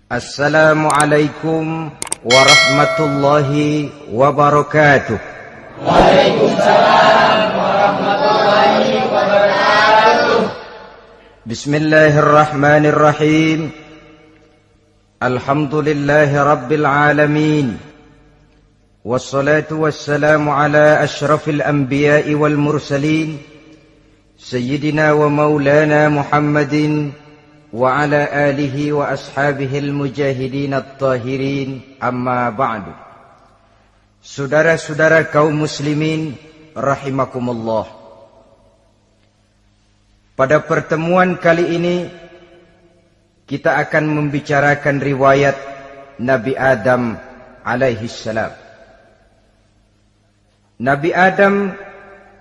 Assalamualaikum warahmatullahi wabarakatuh. Waalaikumsalam warahmatullahi wabarakatuh. Bismillahirrahmanirrahim. Alhamdulillahi rabbil alamin. Wassalatu wassalamu ala ashrafil anbiya'i wal mursalin, Sayyidina wa maulana Muhammadin wa ala alihi wa ashabihil mujahidin at-tahirin, amma ba'du. Saudara-saudara kaum muslimin rahimakumullah. Pada pertemuan kali ini kita akan membicarakan riwayat Nabi Adam alaihi salam. Nabi Adam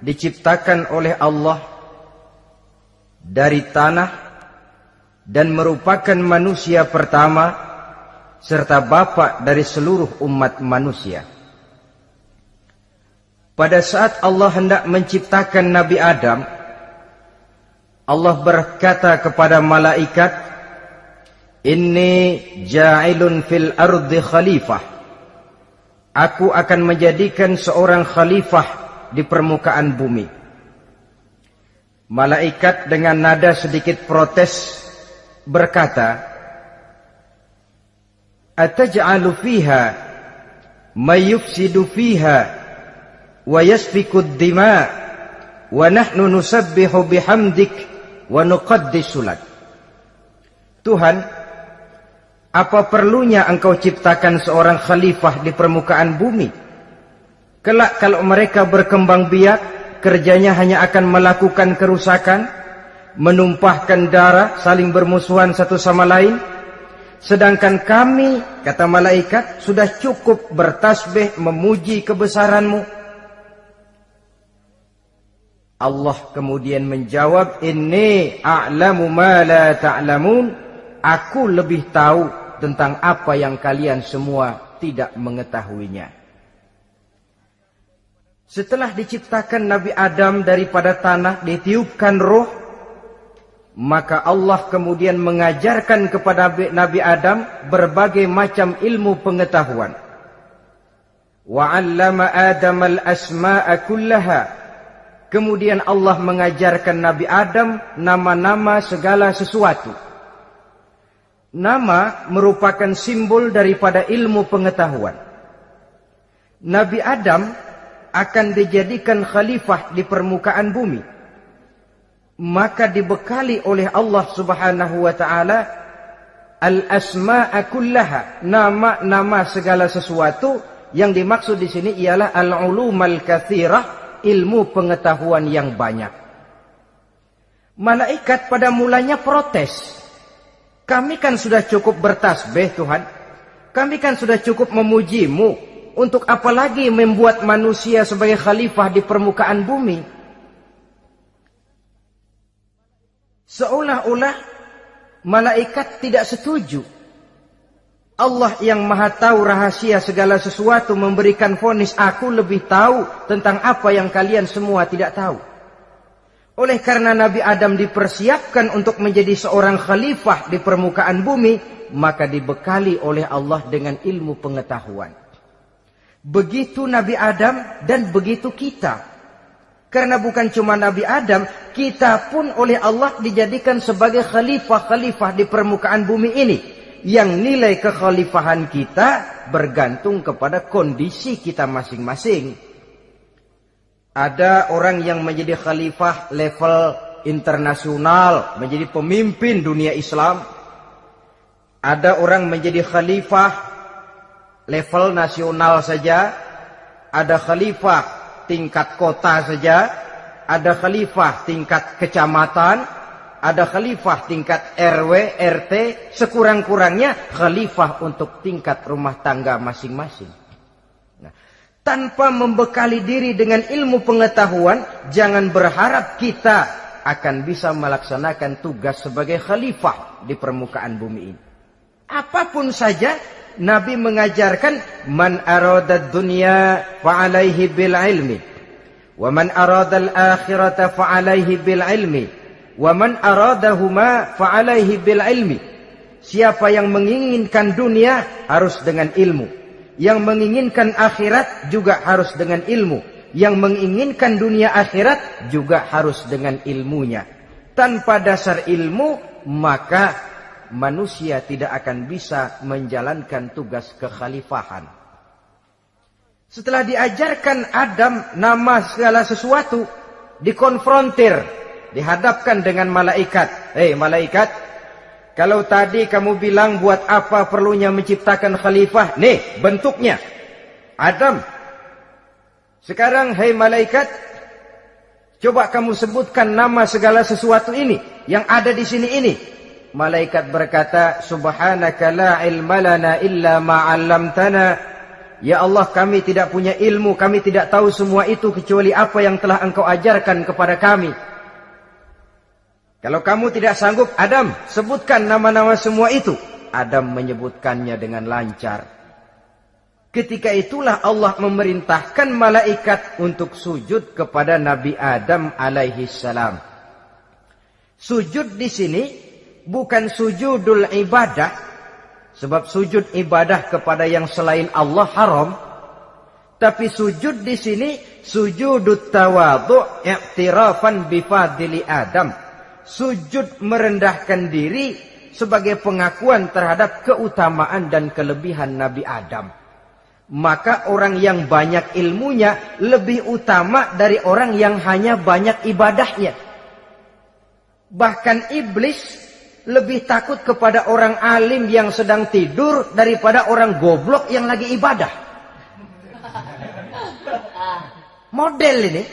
diciptakan oleh Allah dari tanah dan merupakan manusia pertama serta bapa dari seluruh umat manusia. Pada saat Allah hendak menciptakan Nabi Adam, Allah berkata kepada malaikat, "Inni ja'ilun fil ardi khalifah." Aku akan menjadikan seorang khalifah di permukaan bumi. Malaikat dengan nada sedikit protes berkata, "Ataj'alu fiha may yufsidu fiha wa yasfiku ad-dima wa nahnu nusabbihu bihamdik wa nuqaddisu lak." Tuhan, apa perlunya engkau ciptakan seorang khalifah di permukaan bumi? Kelak kalau mereka berkembang biak, kerjanya hanya akan melakukan kerusakan, menumpahkan darah, saling bermusuhan satu sama lain. Sedangkan kami, kata malaikat, sudah cukup bertasbih memuji kebesaranmu. Allah kemudian menjawab, "Inni a'lamu ma la ta'lamun." Aku lebih tahu tentang apa yang kalian semua tidak mengetahuinya. Setelah diciptakan Nabi Adam daripada tanah, ditiupkan roh, maka Allah kemudian mengajarkan kepada Nabi Adam berbagai macam ilmu pengetahuan. Wa 'allama Adam al-asma'a kullaha. Kemudian Allah mengajarkan Nabi Adam nama-nama segala sesuatu. Nama merupakan simbol daripada ilmu pengetahuan. Nabi Adam akan dijadikan khalifah di permukaan bumi. Maka dibekali oleh Allah Subhanahu wa taala al-asma'a kullaha, nama-nama segala sesuatu. Yang dimaksud di sini ialah al-ulumal katsirah, ilmu pengetahuan yang banyak. Malaikat pada mulanya protes. Kami kan sudah cukup bertasbih Tuhan. Kami kan sudah cukup memujimu. Untuk apa lagi membuat manusia sebagai khalifah di permukaan bumi? Seolah-olah malaikat tidak setuju. Allah yang maha tahu rahasia segala sesuatu memberikan vonis, aku lebih tahu tentang apa yang kalian semua tidak tahu. Oleh karena Nabi Adam dipersiapkan untuk menjadi seorang khalifah di permukaan bumi, maka dibekali oleh Allah dengan ilmu pengetahuan. Begitu Nabi Adam dan begitu kita. Karena bukan cuma Nabi Adam, kita pun oleh Allah dijadikan sebagai khalifah-khalifah di permukaan bumi ini. Yang nilai kekhalifahan kita bergantung kepada kondisi kita masing-masing. Ada orang yang menjadi khalifah level internasional, menjadi pemimpin dunia Islam. Ada orang menjadi khalifah level nasional saja. Ada khalifah tingkat kota saja, ada khalifah tingkat kecamatan, ada khalifah tingkat RW, RT, sekurang-kurangnya khalifah untuk tingkat rumah tangga masing-masing. Nah, tanpa membekali diri dengan ilmu pengetahuan, jangan berharap kita akan bisa melaksanakan tugas sebagai khalifah di permukaan bumi ini. Apapun saja, Nabi mengajarkan, man aradad dunya fa'alaihi bil ilmi, wa man aradal akhirata fa'alaihi bil ilmi, wa man aradahuma fa'alaihi bil ilmi. Siapa yang menginginkan dunia harus dengan ilmu. Yang menginginkan akhirat juga harus dengan ilmu. Yang menginginkan dunia akhirat juga harus dengan ilmunya. Tanpa dasar ilmu, maka manusia tidak akan bisa menjalankan tugas kekhalifahan. Setelah diajarkan Adam nama segala sesuatu, dikonfrontir, dihadapkan dengan malaikat. Malaikat, kalau tadi kamu bilang buat apa perlunya menciptakan khalifah? Nih bentuknya. Adam. Sekarang malaikat, coba kamu sebutkan nama segala sesuatu ini yang ada di sini ini. Malaikat berkata, Subhanaka la ilma lana illa ma 'allamtana. Ya Allah, kami tidak punya ilmu, kami tidak tahu semua itu kecuali apa yang telah Engkau ajarkan kepada kami. Kalau kamu tidak sanggup, Adam, sebutkan nama-nama semua itu. Adam menyebutkannya dengan lancar. Ketika itulah Allah memerintahkan malaikat untuk sujud kepada Nabi Adam alaihi salam. Sujud di sini bukan sujudul ibadah, sebab sujud ibadah kepada yang selain Allah haram. Tapi sujud di sini sujudut tawadhu' i'tirafan bifadili Adam. Sujud merendahkan diri sebagai pengakuan terhadap keutamaan dan kelebihan Nabi Adam. Maka orang yang banyak ilmunya lebih utama dari orang yang hanya banyak ibadahnya. Bahkan iblis lebih takut kepada orang alim yang sedang tidur daripada orang goblok yang lagi ibadah. Model ini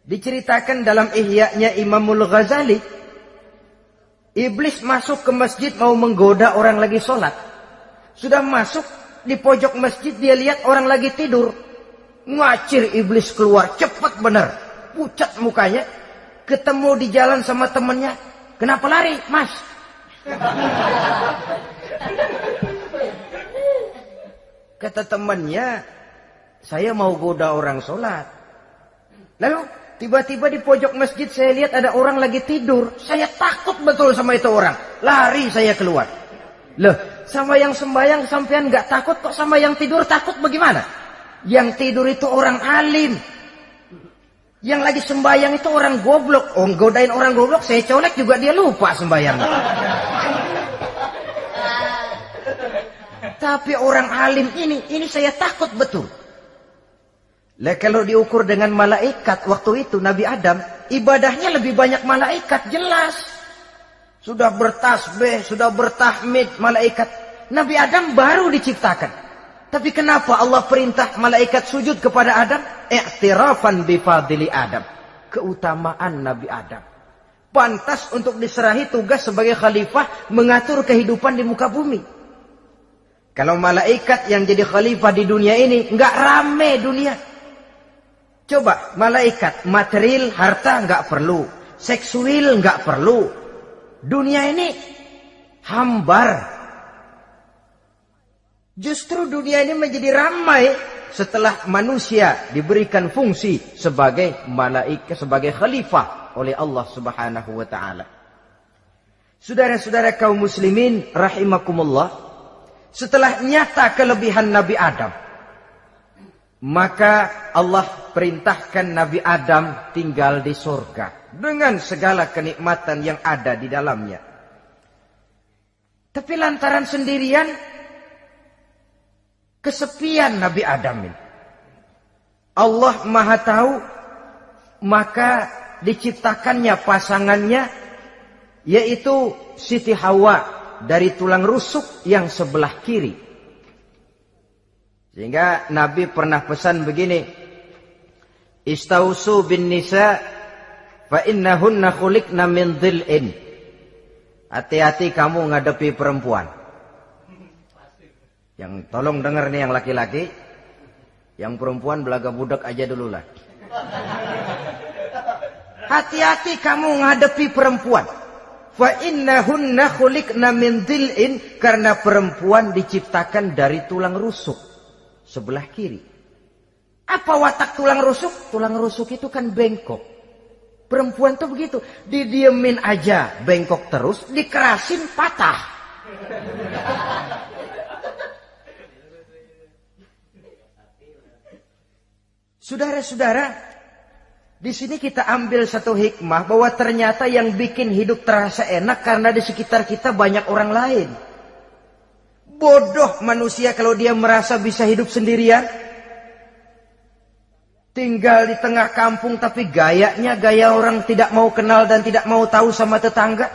diceritakan dalam Ihya'nya Imamul Ghazali. Iblis masuk ke masjid mau menggoda orang lagi sholat. Sudah masuk di pojok masjid, dia lihat orang lagi tidur. Ngacir iblis keluar, cepat benar. Pucat mukanya. Ketemu di jalan sama temannya. Kenapa lari, Mas? Kata temannya, saya mau goda orang sholat. Lalu tiba-tiba di pojok masjid saya lihat ada orang lagi tidur. Saya takut betul sama itu orang. Lari saya keluar. Loh, sama yang sembahyang sampean nggak takut, kok sama yang tidur takut bagaimana? Yang tidur itu orang alim. Yang lagi sembahyang itu orang goblok. Oh, godain orang goblok, saya colek juga dia lupa sembahyang. Tapi orang alim ini saya takut betul. Lah kalau diukur dengan malaikat waktu itu Nabi Adam, ibadahnya lebih banyak malaikat, jelas. Sudah bertasbih, sudah bertahmid malaikat. Nabi Adam baru diciptakan. Tapi kenapa Allah perintah malaikat sujud kepada Adam? I'tirafan bifadili Adam. Keutamaan Nabi Adam. Pantas untuk diserahi tugas sebagai khalifah mengatur kehidupan di muka bumi. Kalau malaikat yang jadi khalifah di dunia ini, nggak rame dunia. Coba, malaikat, material, harta nggak perlu. Seksual nggak perlu. Dunia ini hambar. Justru dunia ini menjadi ramai setelah manusia diberikan fungsi sebagai malaikat, sebagai khalifah oleh Allah Subhanahu wa taala. Saudara-saudara kaum muslimin rahimakumullah, setelah nyata kelebihan Nabi Adam, maka Allah perintahkan Nabi Adam tinggal di surga dengan segala kenikmatan yang ada di dalamnya. Tapi lantaran sendirian, kesepian Nabi Adam ini. Allah Maha Tahu, maka diciptakannya pasangannya, yaitu Siti Hawa dari tulang rusuk yang sebelah kiri. Sehingga Nabi pernah pesan begini, Istausu bin nisa fa innahunna khuliqna min dhil'in. Hati-hati kamu ngadepi perempuan. Yang tolong dengar nih yang laki-laki, yang perempuan belaga budak aja dulu lah. Hati-hati kamu ngadepi perempuan. Fa innahunna khuliqna min dhil'in, karena perempuan diciptakan dari tulang rusuk sebelah kiri. Apa watak tulang rusuk? Tulang rusuk itu kan bengkok. Perempuan tuh begitu, didiemin aja bengkok terus, dikerasin patah. Saudara-saudara, di sini kita ambil satu hikmah bahwa ternyata yang bikin hidup terasa enak karena di sekitar kita banyak orang lain. Bodoh manusia kalau dia merasa bisa hidup sendirian. Tinggal di tengah kampung tapi gayanya gaya orang tidak mau kenal dan tidak mau tahu sama tetangga.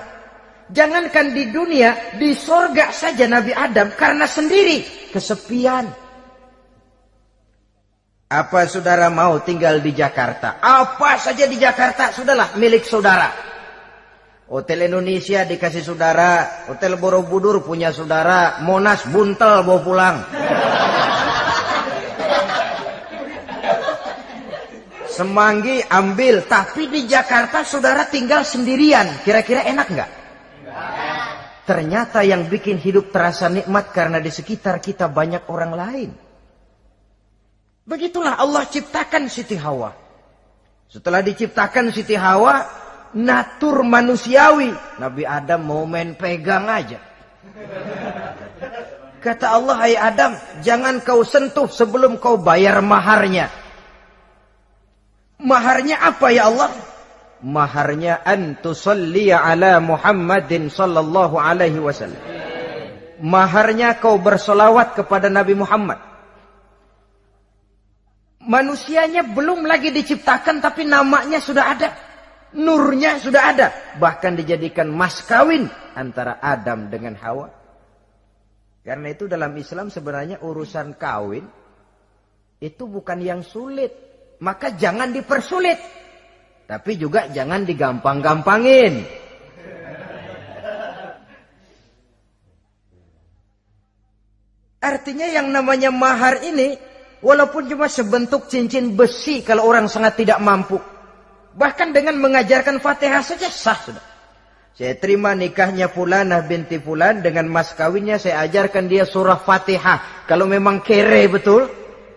Jangankan di dunia, di sorga saja Nabi Adam karena sendiri, kesepian. Apa saudara mau tinggal di Jakarta? Apa saja di Jakarta, sudahlah milik saudara. Hotel Indonesia dikasih saudara, Hotel Borobudur punya saudara, Monas buntel bawa pulang. Semanggi ambil, tapi di Jakarta saudara tinggal sendirian. Kira-kira enak nggak? Ternyata yang bikin hidup terasa nikmat karena di sekitar kita banyak orang lain. Begitulah Allah ciptakan Siti Hawa. Setelah diciptakan Siti Hawa, natur manusiawi. Nabi Adam mau main pegang aja. Kata Allah, hai Adam, jangan kau sentuh sebelum kau bayar maharnya. Maharnya apa ya Allah? Maharnya antusalliya ala Muhammadin sallallahu alaihi wasallam. Maharnya kau bersolawat kepada Nabi Muhammad. Manusianya belum lagi diciptakan tapi namanya sudah ada. Nurnya sudah ada. Bahkan dijadikan mas kawin antara Adam dengan Hawa. Karena itu dalam Islam sebenarnya urusan kawin itu bukan yang sulit. Maka jangan dipersulit. Tapi juga jangan digampang-gampangin. Artinya yang namanya mahar ini walaupun cuma sebentuk cincin besi kalau orang sangat tidak mampu. Bahkan dengan mengajarkan Fatihah saja sah sudah. Saya terima nikahnya Fulanah binti Fulan dengan mas kawinnya saya ajarkan dia surah Fatihah. Kalau memang kere betul,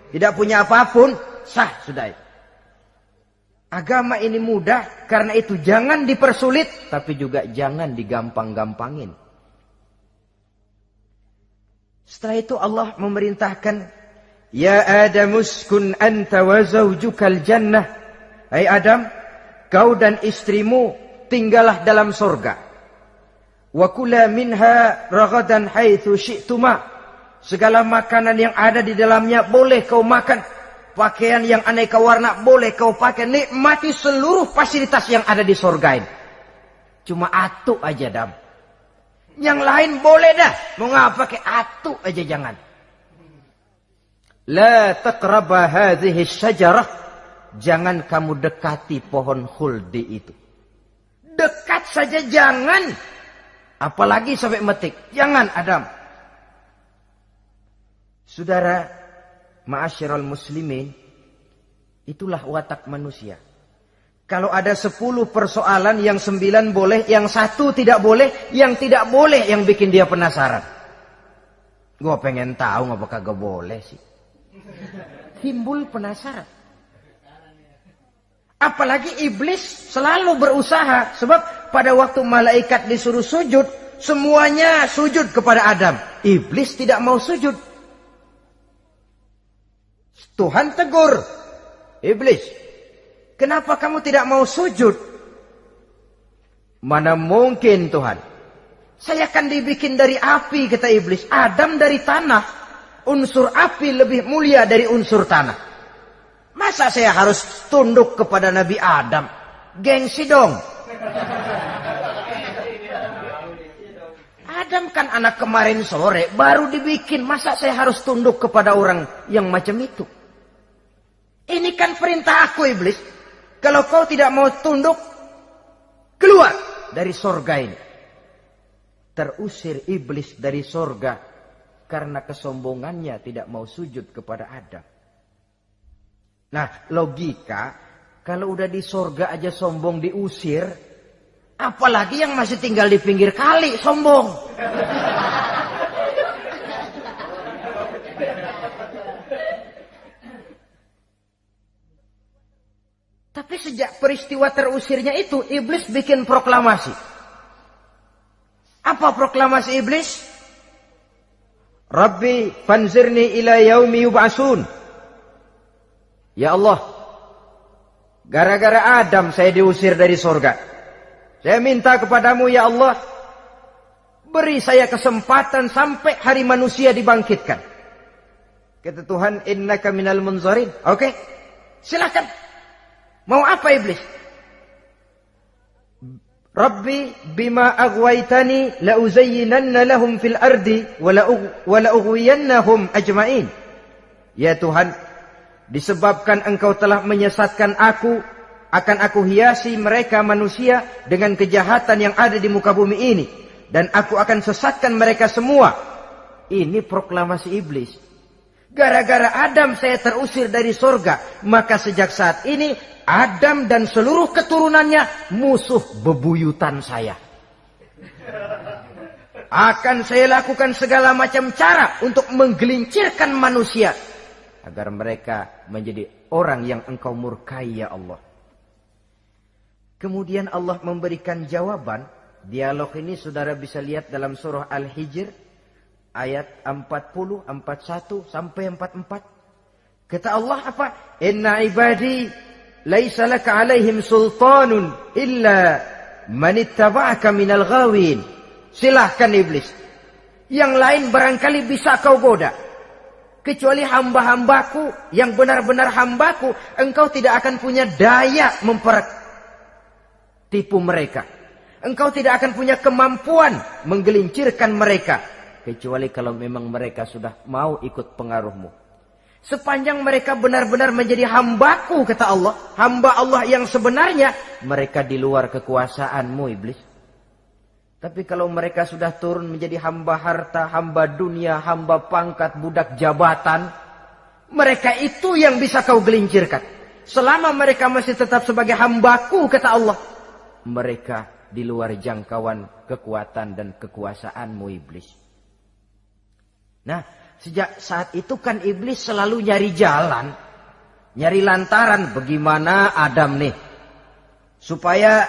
tidak punya apapun, sah sudah. Agama ini mudah, karena itu jangan dipersulit, tapi juga jangan digampang-gampangin. Setelah itu Allah memerintahkan, ya Adam uskun anta wa zawjukal jannah. Hai Adam, kau dan istrimu tinggallah dalam surga. Wa kula minha ragadan haitsu syi'tuma. Segala makanan yang ada di dalamnya boleh kau makan. Pakaian yang aneka warna boleh kau pakai. Nikmati seluruh fasilitas yang ada di surga ini. Cuma atu aja Adam. Yang lain boleh dah. Mau ngapa pakai atu aja jangan. La taqraba hadhihi syajarah. Jangan kamu dekati pohon khuldi itu. Dekat saja jangan. Apalagi sampai metik. Jangan Adam. Saudara, ma'asyiral muslimin, itulah watak manusia. Kalau ada 10 persoalan, yang 9 boleh, yang 1 tidak boleh, yang tidak boleh yang bikin dia penasaran. Gua pengen tahu ngapa kagak boleh sih. Timbul penasaran. Apalagi iblis selalu berusaha. Sebab pada waktu malaikat disuruh sujud, semuanya sujud kepada Adam. Iblis tidak mau sujud. Tuhan tegur. Iblis, kenapa kamu tidak mau sujud? Mana mungkin Tuhan. Saya kan dibikin dari api, kata iblis. Adam dari tanah. Unsur api lebih mulia dari unsur tanah. Masa saya harus tunduk kepada Nabi Adam? Gengsi dong. Adam kan anak kemarin sore, baru dibikin. Masa saya harus tunduk kepada orang yang macam itu? Ini kan perintah aku, iblis. Kalau kau tidak mau tunduk, keluar dari sorga ini. Terusir iblis dari sorga karena kesombongannya tidak mau sujud kepada Adam. Nah, logika, kalau udah di sorga aja sombong diusir, apalagi yang masih tinggal di pinggir kali sombong. Tapi sejak peristiwa terusirnya itu, iblis bikin proklamasi. Apa proklamasi iblis? Rabbi fanzirni ila yaumi yub'asun. Ya Allah, gara-gara Adam saya diusir dari surga. Saya minta kepadamu ya Allah, beri saya kesempatan sampai hari manusia dibangkitkan. Kata Tuhan, innaka minal munzarin. Oke, silakan. Mau apa iblis? Rabbi bima aghwaytani la uzayyinanna lahum fil ardi wa la ughwiyannahum ajma'in. Ya Tuhan, disebabkan engkau telah menyesatkan aku, akan aku hiasi mereka manusia dengan kejahatan yang ada di muka bumi ini, dan aku akan sesatkan mereka semua. Ini proklamasi iblis. Gara-gara Adam saya terusir dari surga, maka sejak saat ini Adam dan seluruh keturunannya musuh bebuyutan saya. Akan saya lakukan segala macam cara untuk menggelincirkan manusia agar mereka menjadi orang yang engkau murkai ya Allah. Kemudian Allah memberikan jawaban. Dialog ini saudara bisa lihat dalam surah Al-Hijr ayat 40, 41 sampai 44. Kata Allah apa? Inna ibadi laisa laka alaihim sultanun illa man ittaba'aka minal ghawin. Silahkan iblis. Yang lain barangkali bisa kau goda. Kecuali hamba-hambaku yang benar-benar hambaku, engkau tidak akan punya daya tipu mereka. Engkau tidak akan punya kemampuan menggelincirkan mereka. Kecuali kalau memang mereka sudah mau ikut pengaruhmu. Sepanjang mereka benar-benar menjadi hambaku, kata Allah. Hamba Allah yang sebenarnya, mereka di luar kekuasaanmu iblis. Tapi kalau mereka sudah turun menjadi hamba harta, hamba dunia, hamba pangkat, budak jabatan, mereka itu yang bisa kau gelincirkan. Selama mereka masih tetap sebagai hambaku, kata Allah, mereka di luar jangkauan kekuatan dan kekuasaanmu iblis. Nah, sejak saat itu kan iblis selalu nyari jalan, nyari lantaran bagaimana Adam nih supaya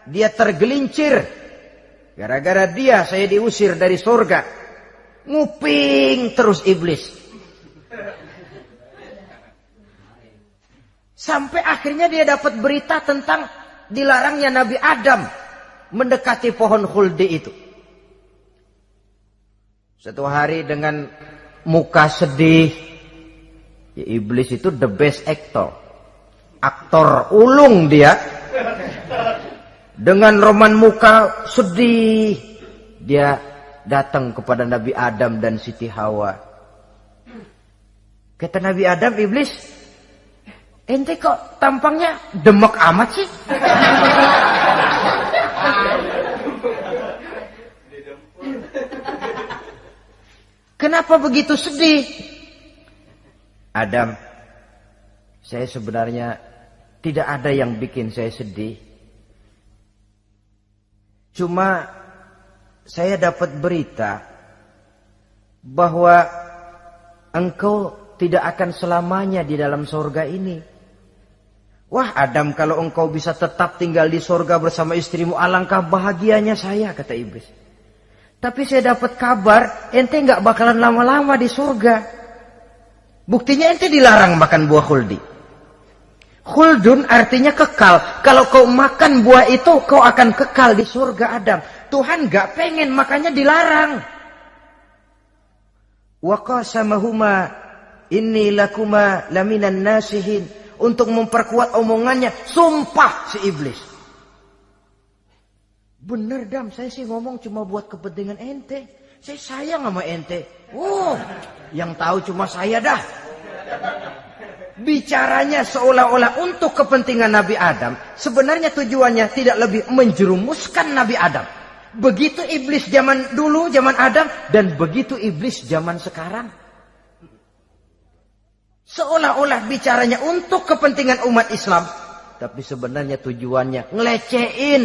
dia tergelincir. Gara-gara dia saya diusir dari surga. Nguping terus iblis. Sampai akhirnya dia dapat berita tentang dilarangnya Nabi Adam mendekati pohon khuldi itu. Satu hari dengan muka sedih. Ya, iblis itu the best actor. Aktor ulung dia. Dengan roman muka sedih. Dia datang kepada Nabi Adam dan Siti Hawa. Kata Nabi Adam, iblis, ente kok tampangnya demek amat sih? Kenapa begitu sedih? Adam, saya sebenarnya tidak ada yang bikin saya sedih. Cuma saya dapat berita bahwa engkau tidak akan selamanya di dalam surga ini. Wah Adam, kalau engkau bisa tetap tinggal di surga bersama istrimu, alangkah bahagianya saya, kata iblis. Tapi saya dapat kabar ente nggak bakalan lama-lama di surga. Buktinya ente dilarang makan buah khuldi. Khuldun artinya kekal. Kalau kau makan buah itu, kau akan kekal di surga Adam. Tuhan gak pengen, makanya dilarang. Wa qasamahuma inni lakuma laminan nasihin. Untuk memperkuat omongannya, sumpah si iblis. Bener Dam, saya sih ngomong cuma buat kepentingan ente. Saya sayang sama ente. Oh, yang tahu cuma saya dah. Bicaranya seolah-olah untuk kepentingan Nabi Adam. Sebenarnya tujuannya tidak lebih menjerumuskan Nabi Adam. Begitu iblis zaman dulu, zaman Adam. Dan begitu iblis zaman sekarang. Seolah-olah bicaranya untuk kepentingan umat Islam. Tapi sebenarnya tujuannya ngelecehin.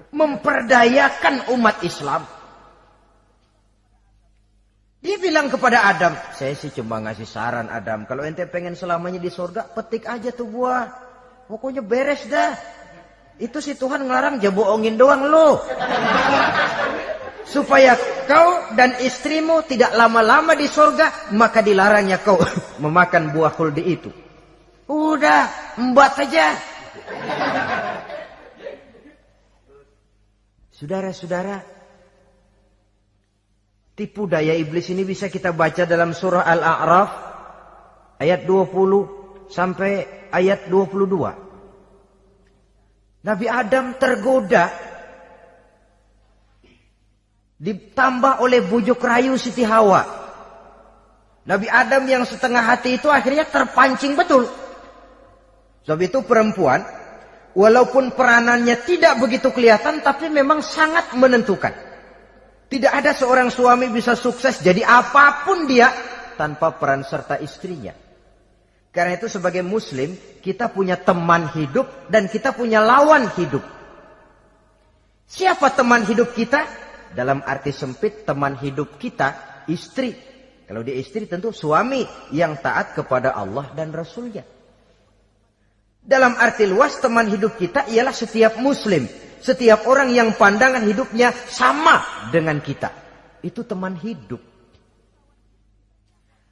Memperdayakan umat Islam. Dia bilang kepada Adam, saya sih cuma ngasih saran Adam, kalau ente pengen selamanya di surga, petik aja tuh buah. Pokoknya beres dah. Itu si Tuhan ngelarang, ya bohongin doang lo. Supaya engkau dan istrimu tidak lama-lama di surga, maka dilarangnya kau memakan buah khuldi itu. Udah, embat saja. Saudara-saudara, tipu daya iblis ini bisa kita baca dalam surah Al-A'raf ayat 20 sampai ayat 22. Nabi Adam tergoda, ditambah oleh bujuk rayu Siti Hawa. Nabi Adam yang setengah hati itu akhirnya terpancing betul. Sebab itu perempuan, walaupun peranannya tidak begitu kelihatan, tapi memang sangat menentukan. Tidak ada seorang suami bisa sukses jadi apapun dia tanpa peran serta istrinya. Karena itu sebagai muslim, kita punya teman hidup dan kita punya lawan hidup. Siapa teman hidup kita? Dalam arti sempit, teman hidup kita istri. Kalau dia istri tentu suami yang taat kepada Allah dan Rasulnya. Dalam arti luas, teman hidup kita ialah setiap muslim. Setiap orang yang pandangan hidupnya sama dengan kita. Itu teman hidup.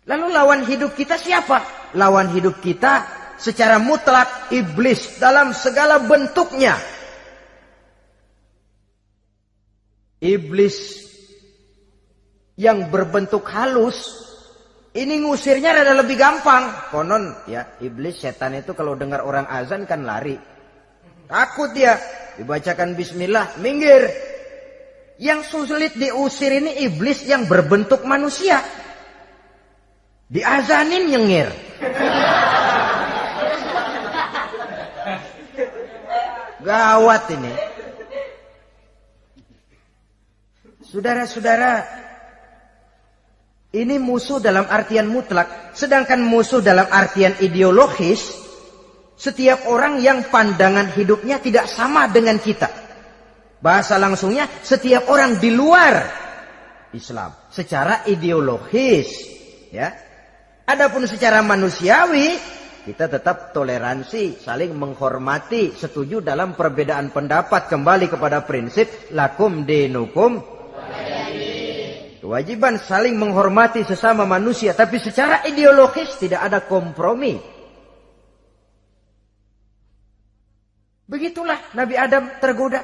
Lalu lawan hidup kita siapa? Lawan hidup kita secara mutlak iblis dalam segala bentuknya. Iblis yang berbentuk halus, ini ngusirnya rada lebih gampang. Konon ya, iblis setan itu kalau dengar orang azan kan lari. Takut dia, dibacakan bismillah, minggir. Yang sulit diusir ini iblis yang berbentuk manusia. Diazanin nyengir. Gawat ini. Saudara-saudara, ini musuh dalam artian mutlak. Sedangkan musuh dalam artian ideologis, setiap orang yang pandangan hidupnya tidak sama dengan kita. Bahasa langsungnya, setiap orang di luar Islam secara ideologis, ya. Adapun secara manusiawi, kita tetap toleransi, saling menghormati, setuju dalam perbedaan pendapat, kembali kepada prinsip lakum dinukum. Kewajiban saling menghormati sesama manusia, tapi secara ideologis tidak ada kompromi. Begitulah Nabi Adam tergoda.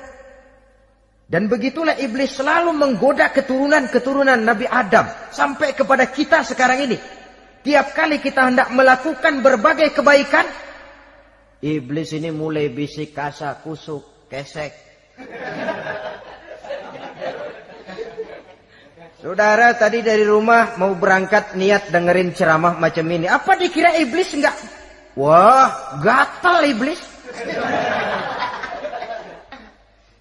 Dan begitulah iblis selalu menggoda keturunan-keturunan Nabi Adam sampai kepada kita sekarang ini. Tiap kali kita hendak melakukan berbagai kebaikan, iblis ini mulai bisik, kasa, kusuk, kesek. Saudara tadi dari rumah mau berangkat niat dengerin ceramah macam ini. Apa dikira iblis enggak? Wah, gatal iblis.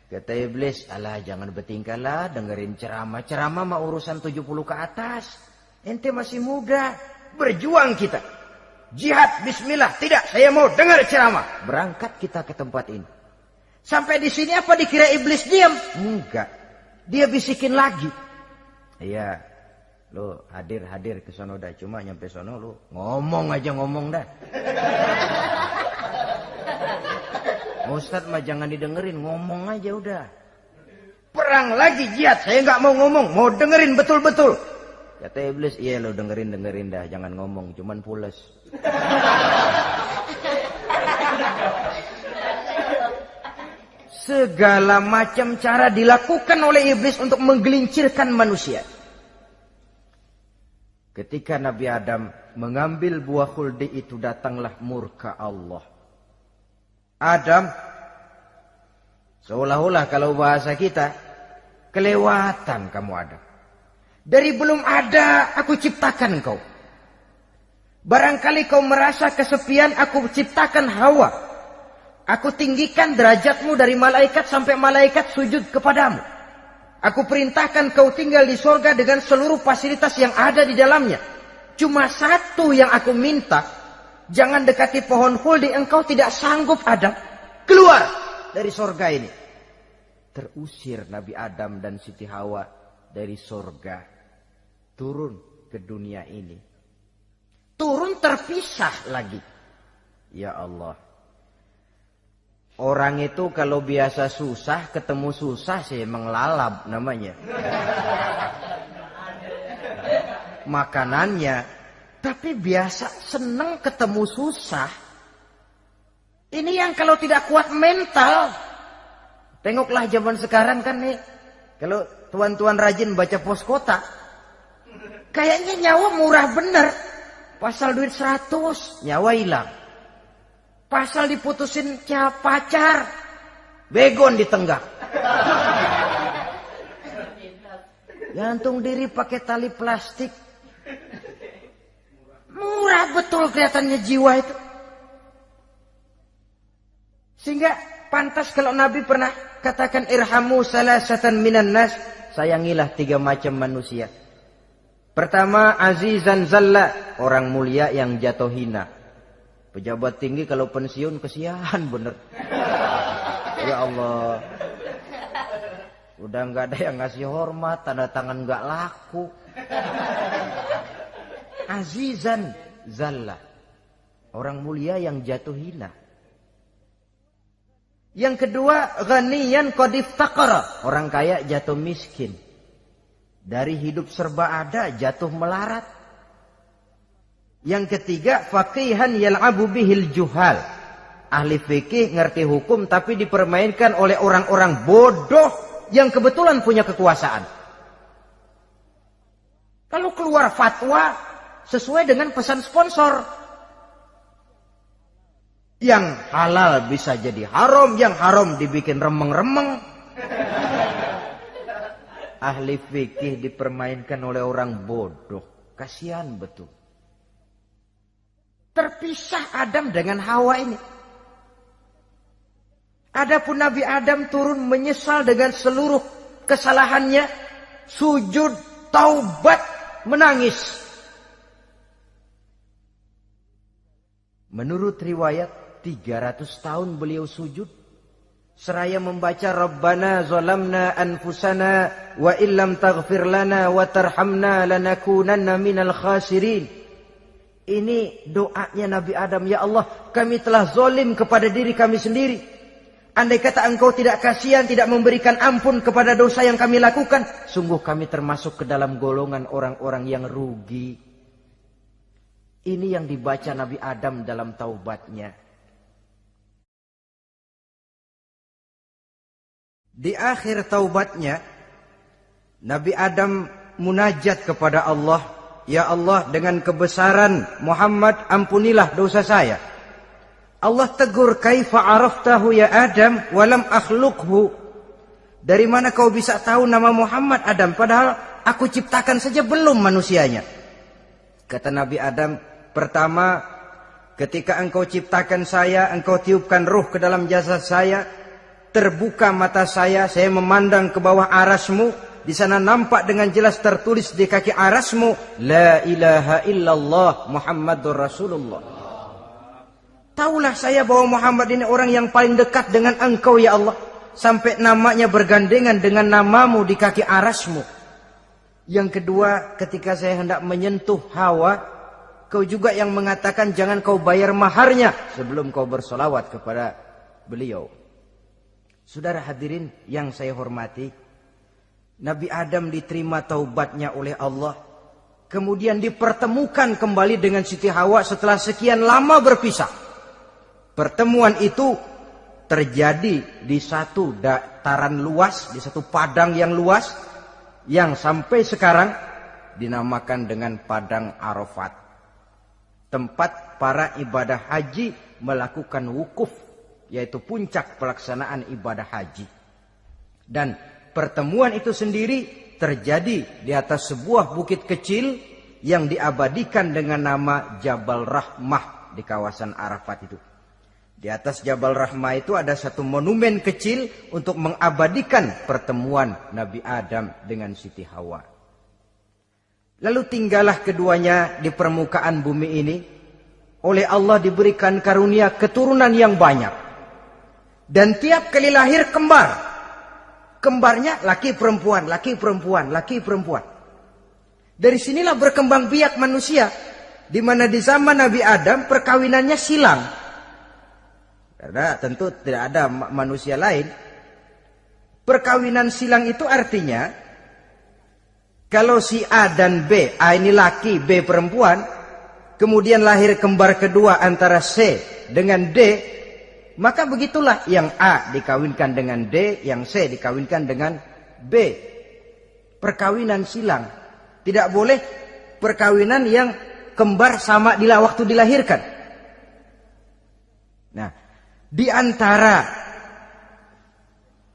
Kata iblis, alah jangan bertingkah lah dengerin ceramah. Ceramah mah urusan 70 ke atas. Ente masih muda. Berjuang kita. Jihad, bismillah. Tidak, saya mau dengar ceramah. Berangkat kita ke tempat ini. Sampai di sini apa dikira iblis diam? Enggak. Dia bisikin lagi. Iya. Lo hadir ke sono dah. Cuma nyampe sono lo ngomong aja ngomong dah. Ustadz mah jangan didengerin. Ngomong aja udah. Perang lagi jihad. Saya nggak mau ngomong. Mau dengerin betul-betul. Kata iblis, iya lo dengerin dah, jangan ngomong, cuman pules. Segala macam cara dilakukan oleh iblis untuk menggelincirkan manusia. Ketika Nabi Adam mengambil buah khuldi itu, datanglah murka Allah. Adam, seolah-olah kalau bahasa kita, kelewatan kamu Adam. Dari belum ada aku ciptakan kau. Barangkali kau merasa kesepian, aku ciptakan Hawa. Aku tinggikan derajatmu dari malaikat sampai malaikat sujud kepadamu. Aku perintahkan kau tinggal di sorga dengan seluruh fasilitas yang ada di dalamnya. Cuma satu yang aku minta, jangan dekati pohon khuldi, engkau tidak sanggup Adam. Keluar dari sorga ini. Terusir Nabi Adam dan Siti Hawa dari sorga. Turun ke dunia ini. Turun terpisah lagi. Ya Allah. Orang itu kalau biasa susah, ketemu susah sih emang lalab namanya. makanannya, tapi biasa seneng ketemu susah. Ini yang kalau tidak kuat mental. Tengoklah zaman sekarang kan nih, kalau tuan-tuan rajin baca pos kota, kayaknya nyawa murah bener. Pasal duit 100, nyawa hilang. Pasal diputusin pacar, begon ditenggak. Gantung diri pakai tali plastik. Murah betul kelihatannya jiwa itu. Sehingga pantas kalau Nabi pernah katakan irhamu salasatan minan nas, sayangilah 3 macam manusia. Pertama, azizan zalla, orang mulia yang jatuh hina. Pejabat tinggi kalau pensiun kesian bener. Ya Allah. Udah nggak ada yang ngasih hormat, tanda tangan nggak laku. Azizan zalla, orang mulia yang jatuh hina. Yang kedua, ghaniyan qad iftaqara, orang kaya jatuh miskin. Dari hidup serba ada jatuh melarat. Yang ketiga, faqihan yal'abu bihil juhal, ahli fikih ngerti hukum tapi dipermainkan oleh orang-orang bodoh yang kebetulan punya kekuasaan. Kalau keluar fatwa sesuai dengan pesan sponsor, yang halal bisa jadi haram, yang haram dibikin remeng-remeng. Ahli fikih dipermainkan oleh orang bodoh. Kasihan betul. Terpisah Adam dengan Hawa ini. Adapun Nabi Adam turun menyesal dengan seluruh kesalahannya. Sujud, taubat, menangis. Menurut riwayat 300 tahun beliau sujud. Seraya membaca Rabbana zalamna anfusana wa illam taghfir lana wa tarhamna lanakunanna minal khasirin. Ini doanya Nabi Adam. Ya Allah, kami telah zalim kepada diri kami sendiri. Andai kata engkau tidak kasihan, tidak memberikan ampun kepada dosa yang kami lakukan, sungguh kami termasuk ke dalam golongan orang-orang yang rugi. Ini yang dibaca Nabi Adam dalam taubatnya. Di akhir taubatnya, Nabi Adam munajat kepada Allah, ya Allah, dengan kebesaran Muhammad ampunilah dosa saya. Allah tegur, kaifa araftahu ya Adam walam akhluqhu. Dari mana kau bisa tahu nama Muhammad Adam padahal aku ciptakan saja belum manusianya. Kata Nabi Adam, pertama, ketika engkau ciptakan saya, engkau tiupkan ruh ke dalam jasad saya, terbuka mata saya memandang ke bawah arasmu. Di sana nampak dengan jelas tertulis di kaki arasmu, la ilaha illallah Muhammadur Rasulullah. Taulah saya bahwa Muhammad ini orang yang paling dekat dengan engkau ya Allah. Sampai namanya bergandengan dengan namamu di kaki arasmu. Yang kedua, ketika saya hendak menyentuh Hawa, kau juga yang mengatakan jangan kau bayar maharnya sebelum kau bersolawat kepada beliau. Saudara hadirin yang saya hormati, Nabi Adam diterima taubatnya oleh Allah. Kemudian dipertemukan kembali dengan Siti Hawa setelah sekian lama berpisah. Pertemuan itu terjadi di satu dataran luas, di satu padang yang luas, yang sampai sekarang dinamakan dengan Padang Arafat. Tempat para ibadah haji melakukan wukuf, yaitu puncak pelaksanaan ibadah haji. Dan pertemuan itu sendiri terjadi di atas sebuah bukit kecil yang diabadikan dengan nama Jabal Rahmah di kawasan Arafat itu. Di atas Jabal Rahmah itu ada satu monumen kecil untuk mengabadikan pertemuan Nabi Adam dengan Siti Hawa. Lalu tinggallah keduanya di permukaan bumi ini. Oleh Allah diberikan karunia keturunan yang banyak. Dan tiap kali lahir kembar. Kembarnya laki perempuan, laki perempuan, laki perempuan. Dari sinilah berkembang biak manusia. Di mana di zaman Nabi Adam perkawinannya silang. Karena tentu tidak ada manusia lain. Perkawinan silang itu artinya Kalau si A dan B, A ini laki, B perempuan, kemudian lahir kembar kedua antara C dengan D, maka begitulah yang A dikawinkan dengan D, yang C dikawinkan dengan B. Perkawinan silang. Tidak boleh perkawinan yang kembar sama waktu dilahirkan. Nah, di antara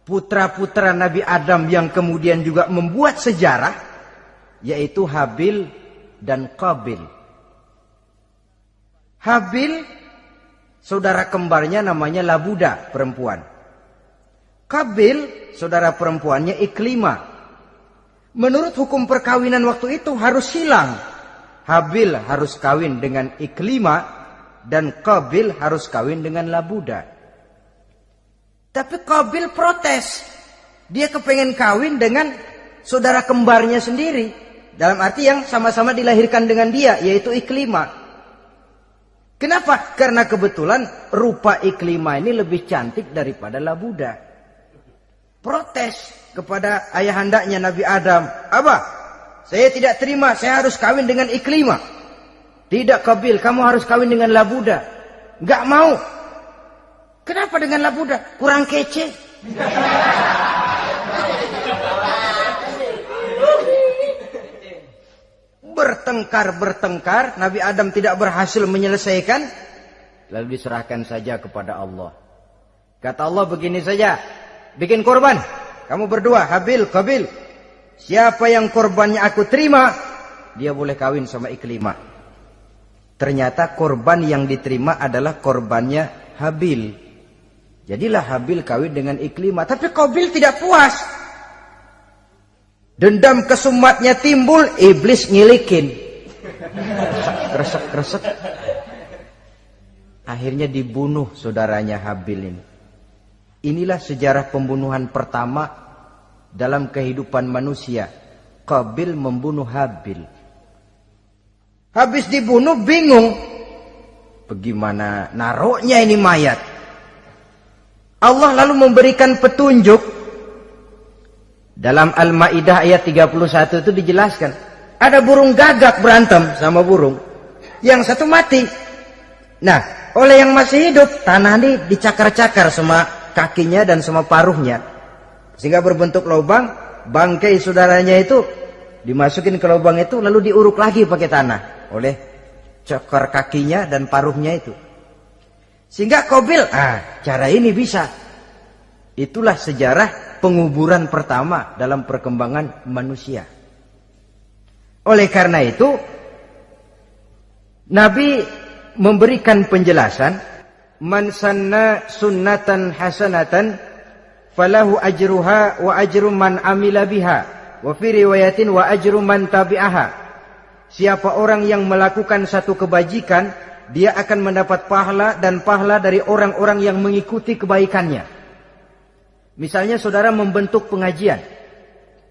putra-putra Nabi Adam yang kemudian juga membuat sejarah, yaitu Habil dan Qabil. Habil, saudara kembarnya namanya Labuda, perempuan. Qabil, saudara perempuannya Iklimah. Menurut hukum perkawinan waktu itu harus silang. Habil harus kawin dengan Iklimah dan Qabil harus kawin dengan Labuda. Tapi Qabil protes. Dia kepengen kawin dengan saudara kembarnya sendiri. Dalam arti yang sama-sama dilahirkan dengan dia, yaitu Iklimah. Kenapa? Karena kebetulan rupa Iklimah ini lebih cantik daripada Labuda. Protes kepada ayahandanya Nabi Adam. Abah, saya tidak terima, saya harus kawin dengan Iklimah. Tidak Qabil, kamu harus kawin dengan Labuda. Enggak mau. Kenapa dengan Labuda? Kurang kece. Bertengkar, Nabi Adam tidak berhasil menyelesaikan. Lalu diserahkan saja kepada Allah. Kata Allah begini saja, bikin korban. Kamu berdua, Habil, Qabil. Siapa yang korbannya aku terima, dia boleh kawin sama Iklimah. Ternyata korban yang diterima adalah korbannya Habil. Jadilah Habil kawin dengan Iklimah. Tapi Qabil tidak puas. Dendam kesumatnya timbul, iblis ngilikin. Kresek. Akhirnya dibunuh saudaranya Habil ini. Inilah sejarah pembunuhan pertama dalam kehidupan manusia. Qabil membunuh Habil. Habis dibunuh bingung. Bagaimana naruhnya ini mayat? Allah lalu memberikan petunjuk. Dalam Al-Maidah ayat 31 itu dijelaskan. Ada burung gagak berantem sama burung. Yang satu mati. Nah, oleh yang masih hidup, tanah ini dicakar-cakar sama kakinya dan sama paruhnya. Sehingga berbentuk lubang, bangkai saudaranya itu dimasukin ke lubang itu lalu diuruk lagi pakai tanah oleh cakar kakinya dan paruhnya itu. Sehingga Qabil, cara ini bisa. Itulah sejarah penguburan pertama dalam perkembangan manusia. Oleh karena itu, Nabi memberikan penjelasan, man sanna sunnatan hasanatan falahu ajruha wa ajru man amila biha wa fi riwayatin wa ajru man tabi'aha. Siapa orang yang melakukan satu kebajikan, dia akan mendapat pahala dan pahala dari orang-orang yang mengikuti kebaikannya. Misalnya saudara membentuk pengajian.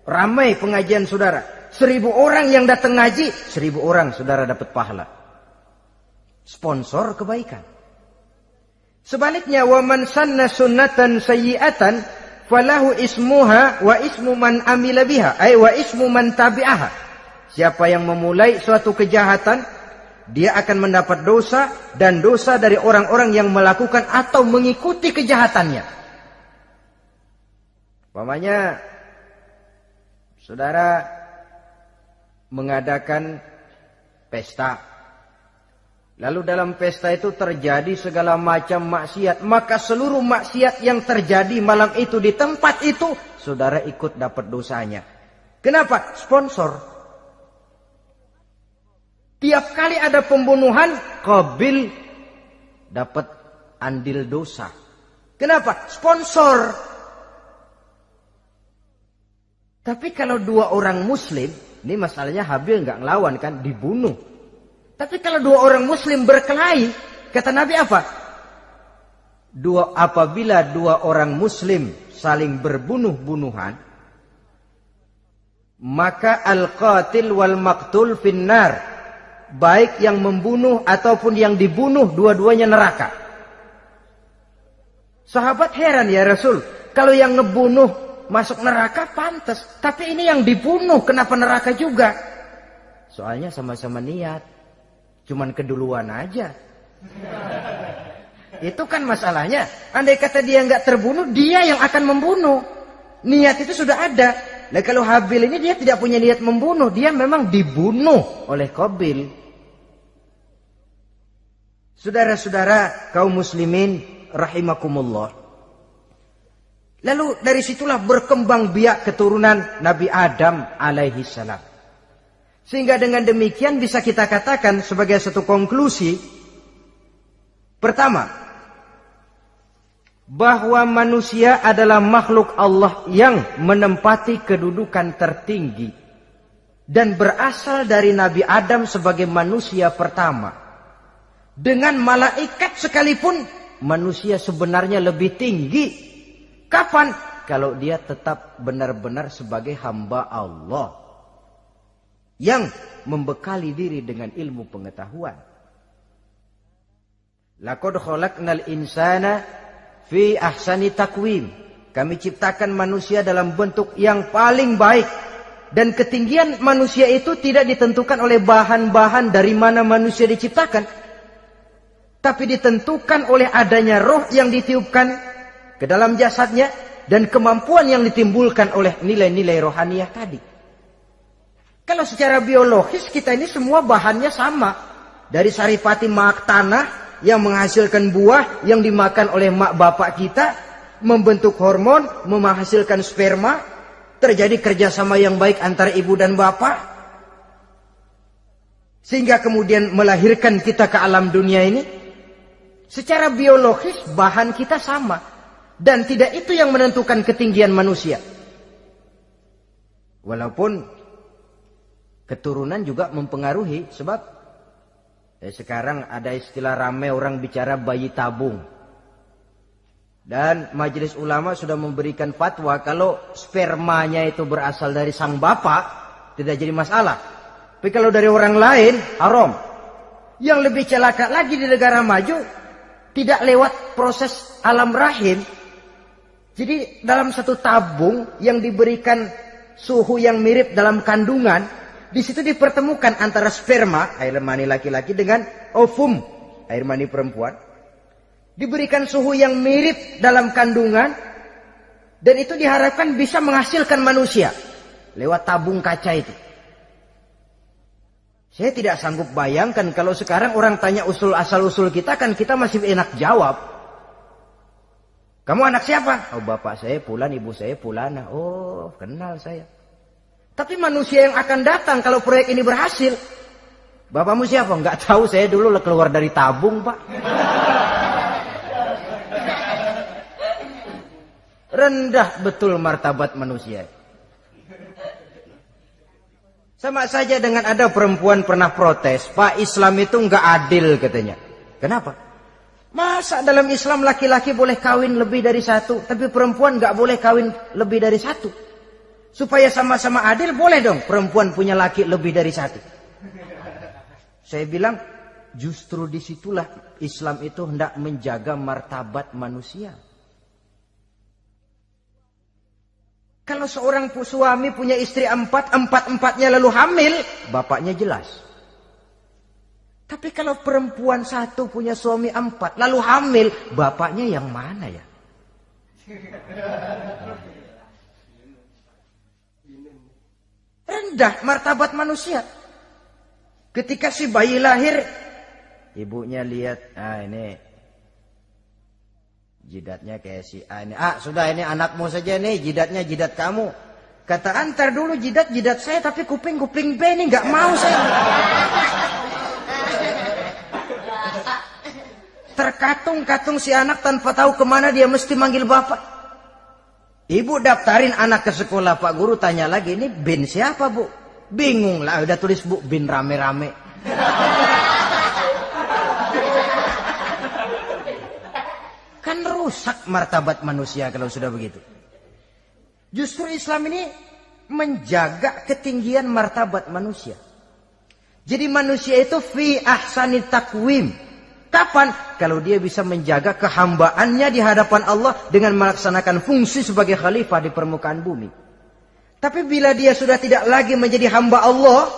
Ramai pengajian saudara. 1000 orang yang datang ngaji, 1000 orang saudara dapat pahala. Sponsor kebaikan. Sebaliknya, wa man sanna sunnatan sayyi'atan falahu ismuha wa ismu man amila biha, ay wa ismu man tabi'aha. Siapa yang memulai suatu kejahatan, dia akan mendapat dosa dan dosa dari orang-orang yang melakukan atau mengikuti kejahatannya. Umpamanya saudara mengadakan pesta. Lalu dalam pesta itu terjadi segala macam maksiat. Maka seluruh maksiat yang terjadi malam itu di tempat itu, saudara ikut dapat dosanya. Kenapa? Sponsor. Tiap kali ada pembunuhan, Qabil dapat andil dosa. Kenapa? Sponsor. Tapi kalau 2 orang muslim, ini masalahnya Habil nggak ngelawan kan, dibunuh. Tapi kalau 2 orang muslim berkelahi, kata Nabi apa? Apabila 2 orang muslim saling berbunuh-bunuhan, maka al-qatil wal maqtul finnar. Baik yang membunuh ataupun yang dibunuh, dua-duanya neraka. Sahabat heran, ya Rasul, kalau yang ngebunuh masuk neraka pantas. Tapi ini yang dibunuh, kenapa neraka juga? Soalnya sama-sama niat. Cuman keduluan aja. Itu kan masalahnya. Andai kata dia nggak terbunuh, dia yang akan membunuh. Niat itu sudah ada. Nah kalau Habil ini dia tidak punya niat membunuh. Dia memang dibunuh oleh Qabil. Saudara-saudara kaum muslimin rahimakumullah. Lalu dari situlah berkembang biak keturunan Nabi Adam alaihi salam. Sehingga dengan demikian bisa kita katakan sebagai satu konklusi. Pertama, bahwa manusia adalah makhluk Allah yang menempati kedudukan tertinggi. Dan berasal dari Nabi Adam sebagai manusia pertama. Dengan malaikat sekalipun, manusia sebenarnya lebih tinggi. Kapan? Kalau dia tetap benar-benar sebagai hamba Allah. Yang membekali diri dengan ilmu pengetahuan. Laqad khalaqnal insana fi ahsani takwim. Kami ciptakan manusia dalam bentuk yang paling baik. Dan ketinggian manusia itu tidak ditentukan oleh bahan-bahan dari mana manusia diciptakan. Tapi ditentukan oleh adanya roh yang ditiupkan ke dalam jasadnya. Dan kemampuan yang ditimbulkan oleh nilai-nilai rohaniah tadi. Kalau secara biologis kita ini semua bahannya sama. Dari saripati mak tanah yang menghasilkan buah yang dimakan oleh mak bapak kita. Membentuk hormon, menghasilkan sperma. Terjadi kerjasama yang baik antara ibu dan bapak. Sehingga kemudian melahirkan kita ke alam dunia ini. Secara biologis bahan kita sama. Dan tidak itu yang menentukan ketinggian manusia. Walaupun keturunan juga mempengaruhi. Sebab sekarang ada istilah ramai orang bicara bayi tabung. Dan majelis ulama sudah memberikan fatwa kalau spermanya itu berasal dari sang bapak, tidak jadi masalah. Tapi kalau dari orang lain, haram. Yang lebih celaka lagi di negara maju, tidak lewat proses alam rahim. Jadi dalam satu tabung yang diberikan suhu yang mirip dalam kandungan, di situ dipertemukan antara sperma, air mani laki-laki, dengan ovum, air mani perempuan. Diberikan suhu yang mirip dalam kandungan. Dan itu diharapkan bisa menghasilkan manusia. Lewat tabung kaca itu. Saya tidak sanggup bayangkan kalau sekarang orang tanya asal-usul kita, kan kita masih enak jawab. Kamu anak siapa? Oh bapak saya Fulan, ibu saya Fulana. Oh kenal saya. Tapi manusia yang akan datang kalau proyek ini berhasil. Bapakmu siapa? Enggak tahu, saya dulu keluar dari tabung pak. Rendah betul martabat manusia. Sama saja dengan ada perempuan pernah protes. Pak, Islam itu enggak adil katanya. Kenapa? Masa dalam Islam laki-laki boleh kawin lebih dari satu, tapi perempuan enggak boleh kawin lebih dari satu. Supaya sama-sama adil boleh dong perempuan punya laki lebih dari satu. Saya bilang justru disitulah Islam itu hendak menjaga martabat manusia. Kalau seorang suami punya istri empat-empatnya lalu hamil, bapaknya jelas. Tapi kalau perempuan satu punya suami 4 lalu hamil, bapaknya yang mana ya? Rendah martabat manusia. Ketika si bayi lahir, ibunya lihat, ini jidatnya kayak si A ini. Sudah ini anakmu saja nih, jidatnya jidat kamu. Kata antar dulu jidat saya, tapi kuping B ini nggak mau saya. Terkatung-katung si anak tanpa tahu kemana dia mesti manggil bapak. Ibu daftarin anak ke sekolah, Pak Guru tanya lagi, ini bin siapa bu? Bingung lah, udah tulis bu, bin rame-rame. Kan rusak martabat manusia kalau sudah begitu. Justru Islam ini menjaga ketinggian martabat manusia. Jadi manusia itu fi ahsani takwim. Kapan? Kalau dia bisa menjaga kehambaannya di hadapan Allah dengan melaksanakan fungsi sebagai khalifah di permukaan bumi. Tapi bila dia sudah tidak lagi menjadi hamba Allah,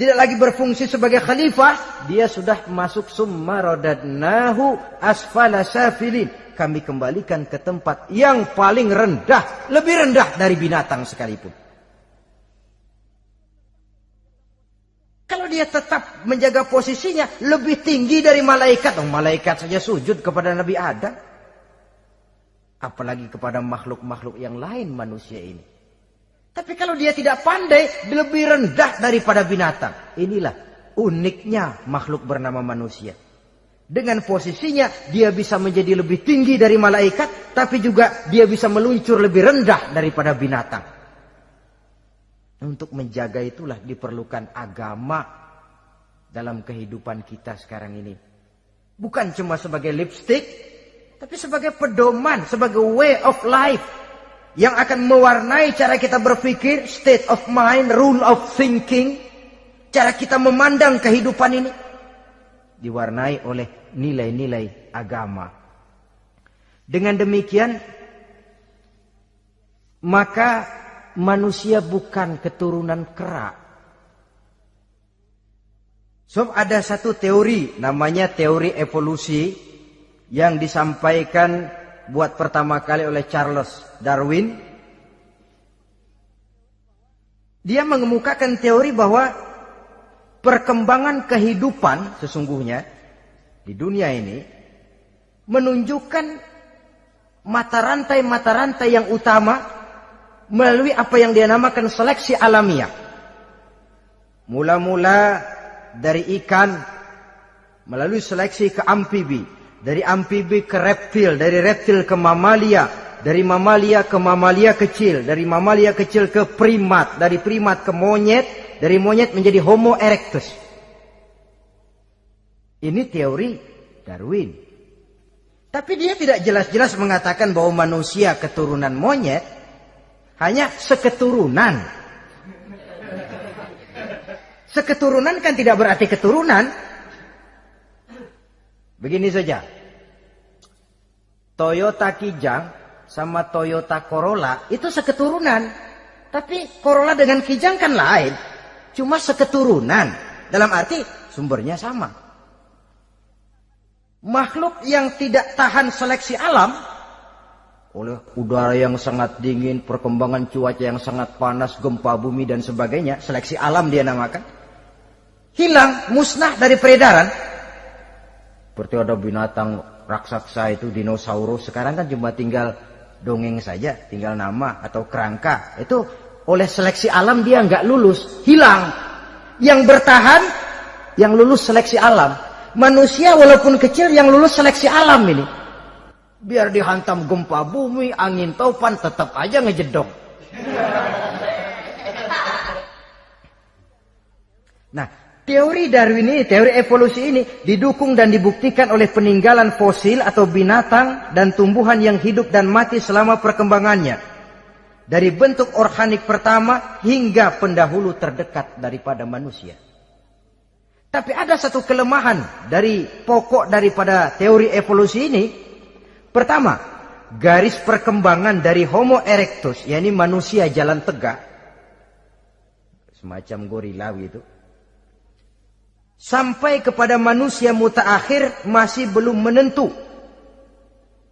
tidak lagi berfungsi sebagai khalifah, dia sudah masuk summa radadnahu asfala safilin. Kami kembalikan ke tempat yang paling rendah, lebih rendah dari binatang sekalipun. Kalau dia tetap menjaga posisinya lebih tinggi dari malaikat, malaikat saja sujud kepada Nabi Adam, apalagi kepada makhluk-makhluk yang lain manusia ini. Tapi kalau dia tidak pandai, lebih rendah daripada binatang. Inilah uniknya makhluk bernama manusia. Dengan posisinya dia bisa menjadi lebih tinggi dari malaikat, tapi juga dia bisa meluncur lebih rendah daripada binatang. Untuk menjaga itulah diperlukan agama dalam kehidupan kita sekarang ini. Bukan cuma sebagai lipstick, tapi sebagai pedoman, sebagai way of life yang akan mewarnai cara kita berpikir, state of mind, rule of thinking, cara kita memandang kehidupan ini diwarnai oleh nilai-nilai agama. Dengan demikian, maka manusia bukan keturunan kera. So, ada satu teori namanya teori evolusi yang disampaikan buat pertama kali oleh Charles Darwin. Dia mengemukakan teori bahwa perkembangan kehidupan sesungguhnya di dunia ini menunjukkan mata rantai yang utama melalui apa yang dia namakan seleksi alamiah. Mula-mula dari ikan, melalui seleksi ke amfibi, dari amfibi ke reptil, dari reptil ke mamalia, dari mamalia ke mamalia kecil, dari mamalia kecil ke primat, dari primat ke monyet, dari monyet menjadi Homo erectus. Ini teori Darwin. Tapi dia tidak jelas-jelas mengatakan bahwa manusia keturunan monyet, hanya seketurunan. Seketurunan kan tidak berarti keturunan. Begini saja. Toyota Kijang sama Toyota Corolla itu seketurunan. Tapi Corolla dengan Kijang kan lain. Cuma seketurunan. Dalam arti sumbernya sama. Makhluk yang tidak tahan seleksi alam, oleh udara yang sangat dingin, perkembangan cuaca yang sangat panas, gempa bumi dan sebagainya, seleksi alam dia namakan, hilang, musnah dari peredaran. Seperti ada binatang raksasa itu dinosaurus, sekarang kan cuma tinggal dongeng saja, tinggal nama atau kerangka. Itu oleh seleksi alam dia nggak lulus, hilang. Yang bertahan, yang lulus seleksi alam. Manusia walaupun kecil yang lulus seleksi alam ini. Biar dihantam gempa bumi, angin topan, tetap aja ngejedok. Nah, teori Darwin ini, teori evolusi ini didukung dan dibuktikan oleh peninggalan fosil atau binatang dan tumbuhan yang hidup dan mati selama perkembangannya. Dari bentuk organik pertama hingga pendahulu terdekat daripada manusia. Tapi ada satu kelemahan dari pokok daripada teori evolusi ini. Pertama, garis perkembangan dari Homo erectus, yakni manusia jalan tegak, semacam gorila gitu, sampai kepada manusia mutaakhir masih belum menentu.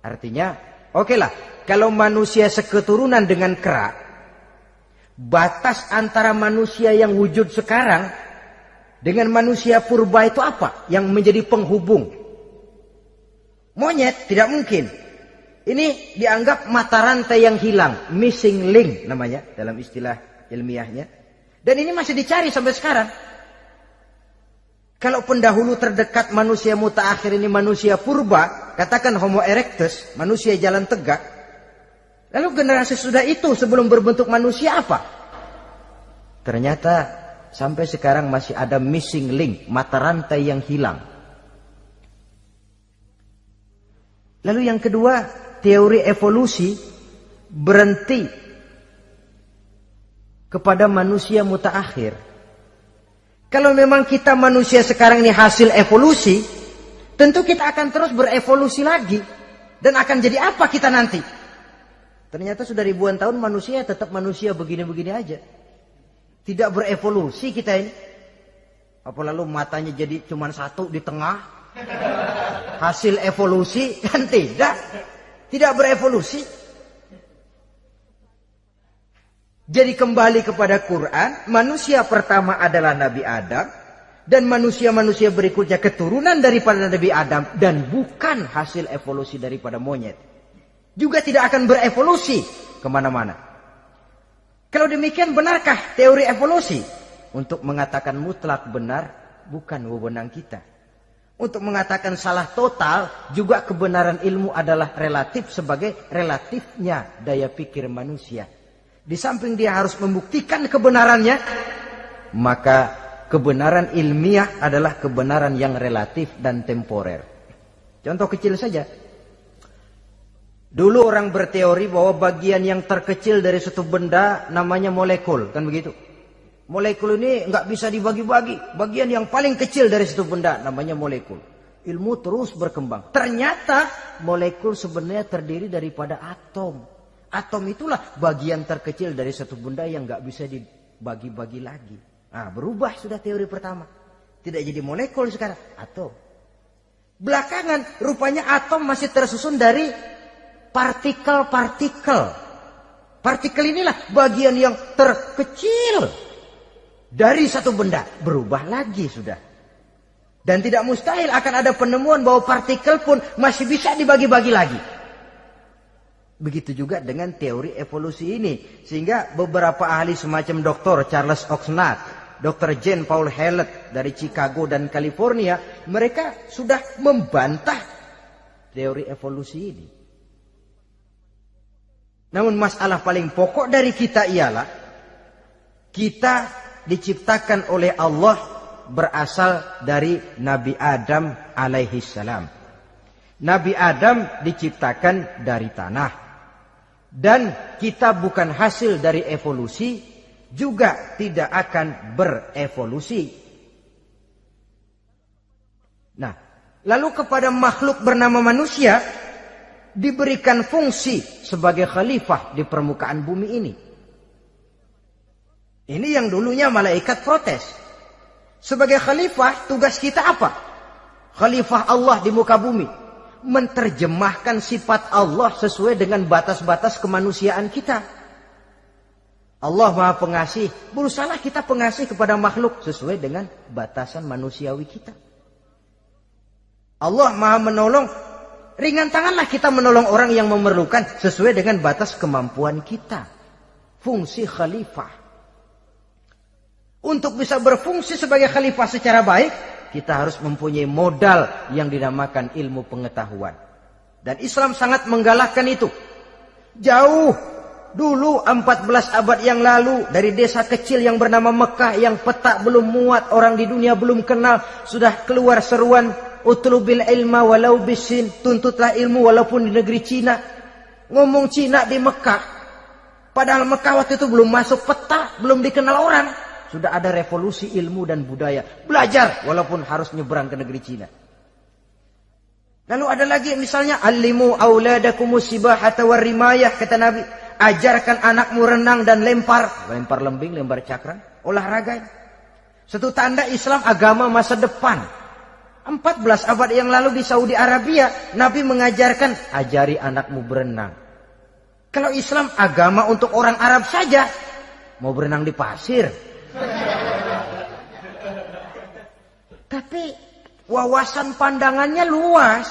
Artinya, okelah, kalau manusia seketurunan dengan kera, batas antara manusia yang wujud sekarang dengan manusia purba itu apa? Yang menjadi penghubung. Monyet tidak mungkin. Ini dianggap mata rantai yang hilang, missing link namanya dalam istilah ilmiahnya. Dan ini masih dicari sampai sekarang. Kalau pendahulu terdekat manusia mutaakhir ini manusia purba, katakan Homo erectus, manusia jalan tegak. Lalu generasi sudah itu sebelum berbentuk manusia apa? Ternyata sampai sekarang masih ada missing link, mata rantai yang hilang. Lalu yang kedua, teori evolusi berhenti kepada manusia mutaakhir. Kalau memang kita manusia sekarang ini hasil evolusi, tentu kita akan terus berevolusi lagi. Dan akan jadi apa kita nanti? Ternyata sudah ribuan tahun manusia tetap manusia begini-begini aja. Tidak berevolusi kita ini. Apa lalu matanya jadi cuma satu di tengah? Hasil evolusi? Kan tidak. Tidak berevolusi. Jadi kembali kepada Quran, manusia pertama adalah Nabi Adam. Dan manusia-manusia berikutnya keturunan daripada Nabi Adam. Dan bukan hasil evolusi daripada monyet. Juga tidak akan berevolusi kemana-mana. Kalau demikian benarkah teori evolusi? Untuk mengatakan mutlak benar, bukan wewenang kita. Untuk mengatakan salah total, juga kebenaran ilmu adalah relatif sebagai relatifnya daya pikir manusia. Di samping dia harus membuktikan kebenarannya, maka kebenaran ilmiah adalah kebenaran yang relatif dan temporer. Contoh kecil saja. Dulu orang berteori bahwa bagian yang terkecil dari suatu benda namanya molekul. Kan begitu? Molekul ini nggak bisa dibagi-bagi. Bagian yang paling kecil dari suatu benda namanya molekul. Ilmu terus berkembang. Ternyata molekul sebenarnya terdiri daripada atom. Atom itulah bagian terkecil dari suatu benda yang nggak bisa dibagi-bagi lagi. Nah, berubah sudah teori pertama. Tidak jadi molekul sekarang, atom. Belakangan rupanya atom masih tersusun dari partikel-partikel. Partikel inilah bagian yang terkecil dari satu benda. Berubah lagi sudah. Dan tidak mustahil akan ada penemuan bahwa partikel pun masih bisa dibagi-bagi lagi. Begitu juga dengan teori evolusi ini. Sehingga beberapa ahli semacam Dr. Charles Oxnard, Dr. Jane Paul Hallett dari Chicago dan California, mereka sudah membantah teori evolusi ini. Namun masalah paling pokok dari kita ialah kita diciptakan oleh Allah berasal dari Nabi Adam alaihi salam. Nabi Adam diciptakan dari tanah. Dan kita bukan hasil dari evolusi, juga tidak akan berevolusi. Nah, lalu kepada makhluk bernama manusia diberikan fungsi sebagai khalifah di permukaan bumi ini. Ini yang dulunya malaikat protes. Sebagai khalifah, tugas kita apa? Khalifah Allah di muka bumi. Menerjemahkan sifat Allah sesuai dengan batas-batas kemanusiaan kita. Allah Maha Pengasih, berusahalah kita pengasih kepada makhluk sesuai dengan batasan manusiawi kita. Allah Maha Menolong, ringan tanganlah kita menolong orang yang memerlukan sesuai dengan batas kemampuan kita. Fungsi khalifah. Untuk bisa berfungsi sebagai khalifah secara baik, kita harus mempunyai modal yang dinamakan ilmu pengetahuan. Dan Islam sangat menggalakkan itu. Jauh dulu 14 abad yang lalu, dari desa kecil yang bernama Mekah yang peta belum muat, orang di dunia belum kenal, sudah keluar seruan utlubil ilma walau bisin, tuntutlah ilmu walaupun di negeri Cina. Ngomong Cina di Mekah, padahal Mekah waktu itu belum masuk peta, belum dikenal orang. Sudah ada revolusi ilmu dan budaya. Belajar walaupun harus nyebrang ke negeri Cina. Lalu ada lagi misalnya allimu auladakumus sibahata warrimayah, kata Nabi. Ajarkan anakmu renang dan lempar. Lempar lembing, lempar cakram. Olahraga. Satu tanda Islam agama masa depan. 14 abad yang lalu di Saudi Arabia, Nabi mengajarkan ajari anakmu berenang. Kalau Islam agama untuk orang Arab saja, mau berenang di pasir. Tapi wawasan pandangannya luas.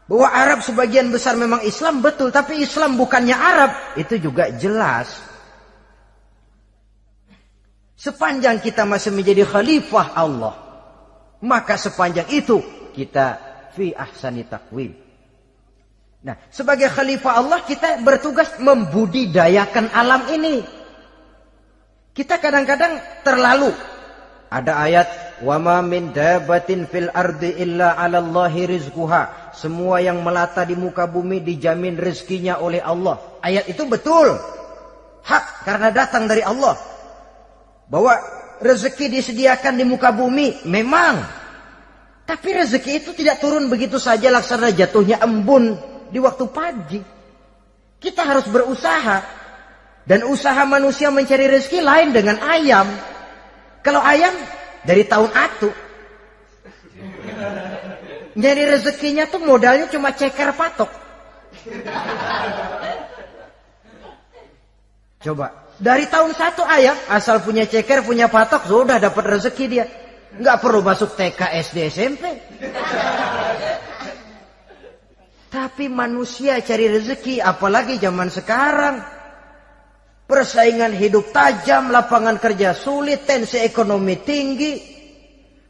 Bahwa Arab sebagian besar memang Islam, betul. Tapi Islam bukannya Arab, itu juga jelas. Sepanjang kita masih menjadi khalifah Allah, maka sepanjang itu kita fi ahsani taqwim. Nah, sebagai khalifah Allah kita bertugas membudidayakan alam ini. Kita kadang-kadang terlalu. Ada ayat, wa ma min dabatin fil ardi illa 'alallahi rizquha. Semua yang melata di muka bumi dijamin rezekinya oleh Allah. Ayat itu betul. Hak karena datang dari Allah. Bahwa rezeki disediakan di muka bumi memang. Tapi rezeki itu tidak turun begitu saja laksana jatuhnya embun di waktu pagi. Kita harus berusaha. Dan usaha manusia mencari rezeki lain dengan ayam. Kalau ayam dari tahun atu. Nyari rezekinya tuh modalnya cuma ceker patok. Coba. Dari tahun 1 ayam asal punya ceker, punya patok, sudah dapat rezeki dia. Nggak perlu masuk TK, SD, SMP. Tapi manusia cari rezeki, apalagi zaman sekarang. Persaingan hidup tajam, lapangan kerja sulit, tensi ekonomi tinggi.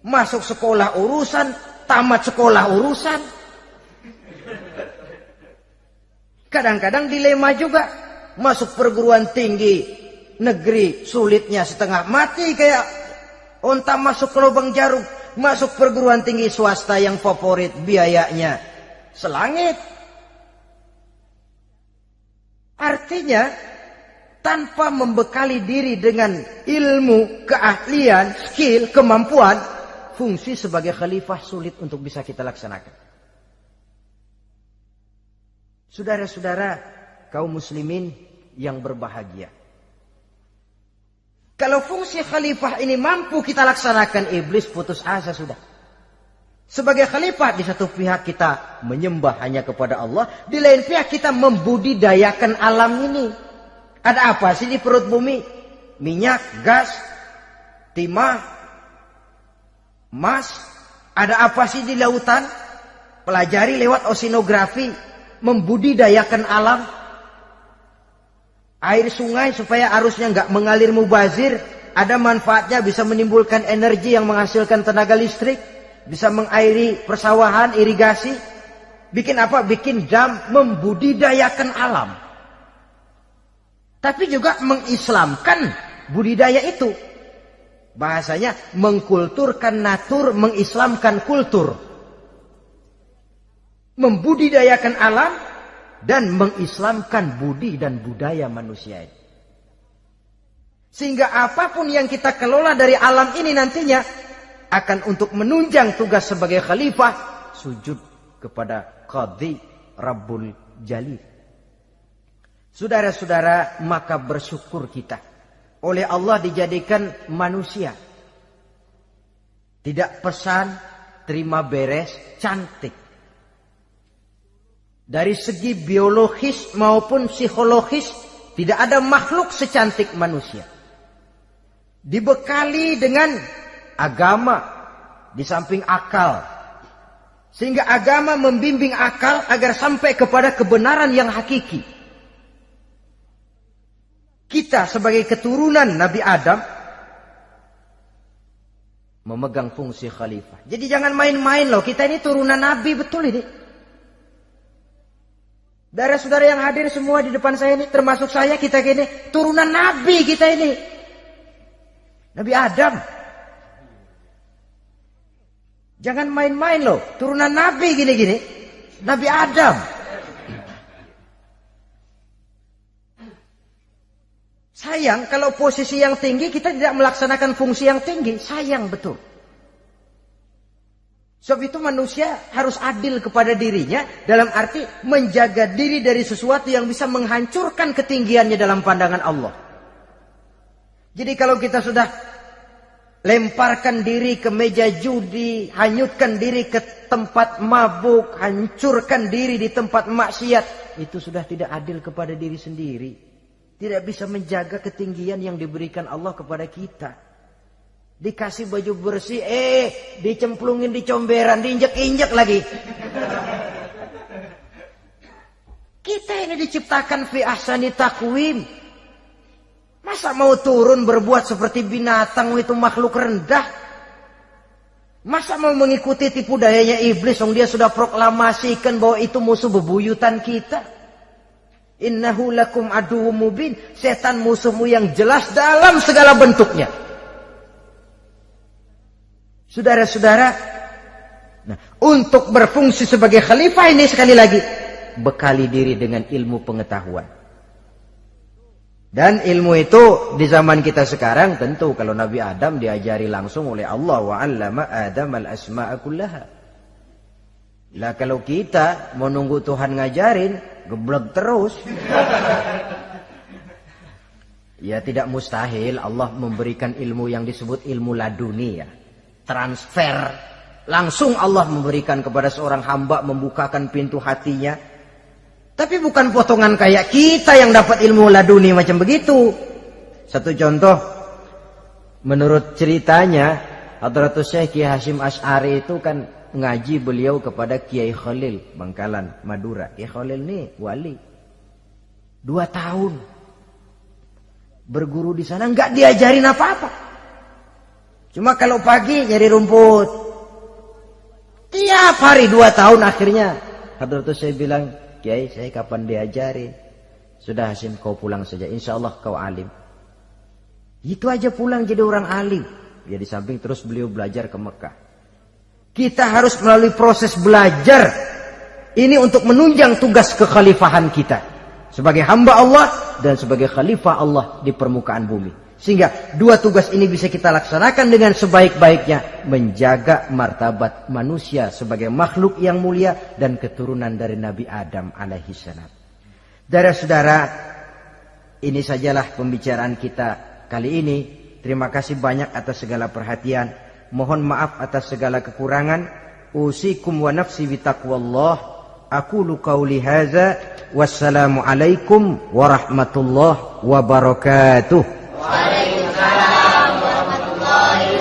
Masuk sekolah urusan, tamat sekolah urusan. Kadang-kadang dilema juga. Masuk perguruan tinggi negeri sulitnya setengah mati kayak onta masuk ke lubang jarum. Masuk perguruan tinggi swasta yang favorit biayanya selangit. Artinya tanpa membekali diri dengan ilmu, keahlian, skill, kemampuan, fungsi sebagai khalifah sulit untuk bisa kita laksanakan. Saudara-saudara kaum muslimin yang berbahagia. Kalau fungsi khalifah ini mampu kita laksanakan, iblis putus asa sudah. Sebagai khalifah di satu pihak kita menyembah hanya kepada Allah, di lain pihak kita membudidayakan alam ini. Ada apa sih di perut bumi? Minyak, gas, timah, emas. Ada apa sih di lautan? Pelajari lewat oceanografi, membudidayakan alam. Air sungai supaya arusnya nggak mengalir mubazir. Ada manfaatnya, bisa menimbulkan energi yang menghasilkan tenaga listrik. Bisa mengairi persawahan, irigasi. Bikin apa? Bikin dam, membudidayakan alam. Tapi juga mengislamkan budidaya itu. Bahasanya mengkulturkan natur, mengislamkan kultur. Membudidayakan alam dan mengislamkan budi dan budaya manusia ini. Sehingga apapun yang kita kelola dari alam ini nantinya akan untuk menunjang tugas sebagai khalifah, sujud kepada Qadhi Rabbul Jalil. Saudara-saudara, maka bersyukur kita oleh Allah dijadikan manusia. Tidak pesan, terima beres, cantik. Dari segi biologis maupun psikologis, tidak ada makhluk secantik manusia. Dibekali dengan agama di samping akal. Sehingga agama membimbing akal agar sampai kepada kebenaran yang hakiki. Kita sebagai keturunan Nabi Adam memegang fungsi khalifah. Jadi jangan main-main loh. Kita ini turunan Nabi, betul ini. Saudara-saudara yang hadir semua di depan saya ini, termasuk saya, kita gini, turunan Nabi kita ini. Nabi Adam. Jangan main-main loh. Turunan Nabi gini-gini. Nabi Adam. Sayang kalau posisi yang tinggi kita tidak melaksanakan fungsi yang tinggi. Sayang betul. Sebab itu manusia harus adil kepada dirinya. Dalam arti menjaga diri dari sesuatu yang bisa menghancurkan ketinggiannya dalam pandangan Allah. Jadi kalau kita sudah lemparkan diri ke meja judi, hanyutkan diri ke tempat mabuk, hancurkan diri di tempat maksiat, itu sudah tidak adil kepada diri sendiri. Tidak bisa menjaga ketinggian yang diberikan Allah kepada kita. Dikasih baju bersih, dicemplungin di comberan, diinjek-injek lagi. Kita ini diciptakan fi ahsani taqwim. Masa mau turun berbuat seperti binatang, itu makhluk rendah? Masa mau mengikuti tipu dayanya iblis, yang dia sudah proklamasikan bahwa itu musuh bebuyutan kita? Innahu lakum aduwwum mubin. Setan musuhmu yang jelas dalam segala bentuknya. Saudara-saudara, nah, untuk berfungsi sebagai khalifah ini sekali lagi bekali diri dengan ilmu pengetahuan. Dan ilmu itu di zaman kita sekarang tentu kalau Nabi Adam diajari langsung oleh Allah, wa 'allama Adam al-asma'a kullaha. Lah kalau kita mau nunggu Tuhan ngajarin, geblek terus. Ya tidak mustahil Allah memberikan ilmu yang disebut ilmu laduni ya. Transfer. Langsung Allah memberikan kepada seorang hamba, membukakan pintu hatinya. Tapi bukan potongan kayak kita yang dapat ilmu laduni macam begitu. Satu contoh, menurut ceritanya, Hadratus Syekh Kiai Hasyim Asy'ari itu kan ngaji beliau kepada Kiai Khalil Bangkalan, Madura. Kiai Khalil ini wali. 2 tahun berguru di sana, nggak diajarin apa-apa. Cuma kalau pagi nyari rumput. Tiap hari 2 tahun akhirnya Hadratus Syekh bilang, Kiai, saya kapan diajari? Sudah Hasyim, kau pulang saja. Insya Allah kau alim. Itu aja pulang jadi orang alim. Ya di samping terus beliau belajar ke Mekah. Kita harus melalui proses belajar. Ini untuk menunjang tugas kekhalifahan kita. Sebagai hamba Allah dan sebagai khalifah Allah di permukaan bumi. Sehingga 2 tugas ini bisa kita laksanakan dengan sebaik-baiknya. Menjaga martabat manusia sebagai makhluk yang mulia dan keturunan dari Nabi Adam alaihissalam. Saudara-saudara, ini sajalah pembicaraan kita kali ini. Terima kasih banyak atas segala perhatian. Mohon maaf atas segala kekurangan. Usikum wa nafsi bitaqwallah. Aqulu qauli hadza. Wassalamualaikum warahmatullahi wabarakatuh. Waalaikumsalam warahmatullahi